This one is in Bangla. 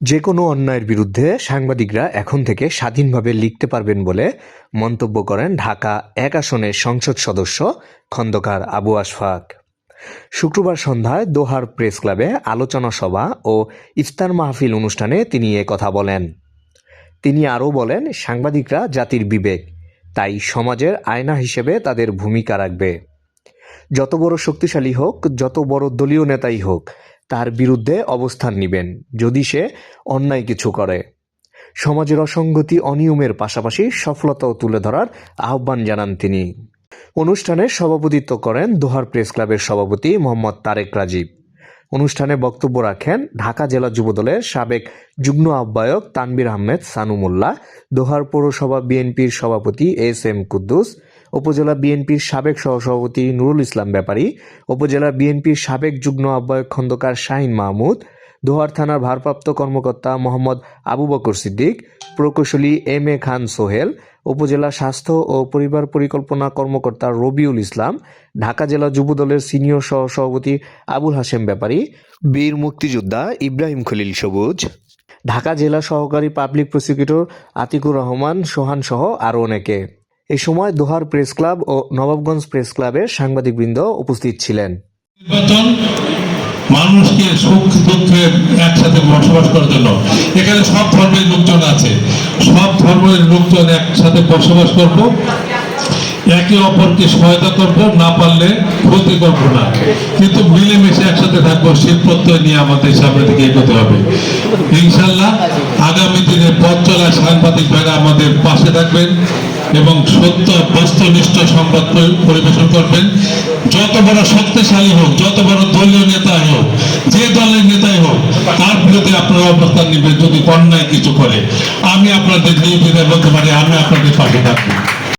যে কোনো অন্যায়ের বিরুদ্ধে সাংবাদিকরা এখন থেকে স্বাধীনভাবে লিখতে পারবেন বলে মন্তব্য করেন ঢাকা ১ আসনের সংসদ সদস্য খন্দকার আবু আশফাক। শুক্রবার সন্ধ্যায় দোহার প্রেস ক্লাবে আলোচনা সভা ও ইফতার মাহফিল অনুষ্ঠানে তিনি কথা বলেন। তিনি আরও বলেন, সাংবাদিকরা জাতির বিবেক, তাই সমাজের আয়না হিসেবে তাদের ভূমিকা রাখবে। যত বড় শক্তিশালী হোক, যত বড় দলীয় নেতাই হোক, তার বিরুদ্ধে অবস্থান নেবেন যদি সে অন্যায় কিছু করে। সমাজের অসঙ্গতি, অনিয়মের পাশাপাশি সফলতাও তুলে ধরার আহ্বান জানান তিনি। অনুষ্ঠানে সভাপতিত্ব করেন দোহার প্রেস ক্লাবের সভাপতি মোহাম্মদ তারেক রাজীব। অনুষ্ঠানে বক্তব্য রাখেন ঢাকা জেলা যুবদলের সাবেক যুগ্ম আহ্বায়ক তানভীর আহমেদ সানু মোল্লা, দোহার পৌরসভা বিএনপির সভাপতি এস.এম. কুদ্দুস, উপজেলা বিএনপির সাবেক সহসভাপতি নুরুল ইসলাম ব্যাপারী, উপজেলা বিএনপির সাবেক যুগ্ম আহ্বায়ক খন্দকার শাহীন মাহমুদ, দোহার থানার ভারপ্রাপ্ত কর্মকর্তা মোহাম্মদ আবু বকর সিদ্দিক, প্রকৌশলী এম.এ. খান সোহেল, উপজেলা স্বাস্থ্য ও পরিবার পরিকল্পনা কর্মকর্তা রবিউল ইসলাম, ঢাকা জেলা যুবদলের সিনিয়র সহসভাপতি আবুল হাশেম ব্যাপারী, বীর মুক্তিযোদ্ধা ইব্রাহিম খলিল সবুজ, ঢাকা জেলা সহকারী পাবলিক প্রসিকিউটর আতিকুর রহমান সোহান সহ আরও অনেকে। এ সময় দোহার প্রেস ক্লাব ও নবাবগঞ্জ প্রেস ক্লাবের সাংবাদিকবৃন্দ উপস্থিত ছিলেন। মানুষকে সুখ দুঃখে একসাথে বসবাস করার জন্য এখানে সব ধর্মের লোকজন আছে, সব ধর্মের লোকজন একসাথে বসবাস করব, একে অপরকে সহায়তা করব, না পারলে ক্ষতি করব না, কিন্তু মিলেমিশে একসাথে থাকবো। শীত প্রত্যয় নিয়ে আমাদের সামনে দিকে এগোতে হবে ইনশাল্লাহ। আগামী দিনে পথ চলা সাংবাদিক ভাইরা আমাদের পাশে থাকবেন এবং সত্য বস্তুনিষ্ঠ সংবাদ পরিবেশন করবেন। যত বড় শক্তিশালী হোক, যত বড় দলীয় নেতা হোক, যে দলের নেতাই হোক, তার বিরুদ্ধে আপনারা অবস্থান নেবেন যদি অন্যায় কিছু করে। আমি আপনাদের নির্বিধায় বলতে পারি, আমি আপনাদের পাশে থাকবো।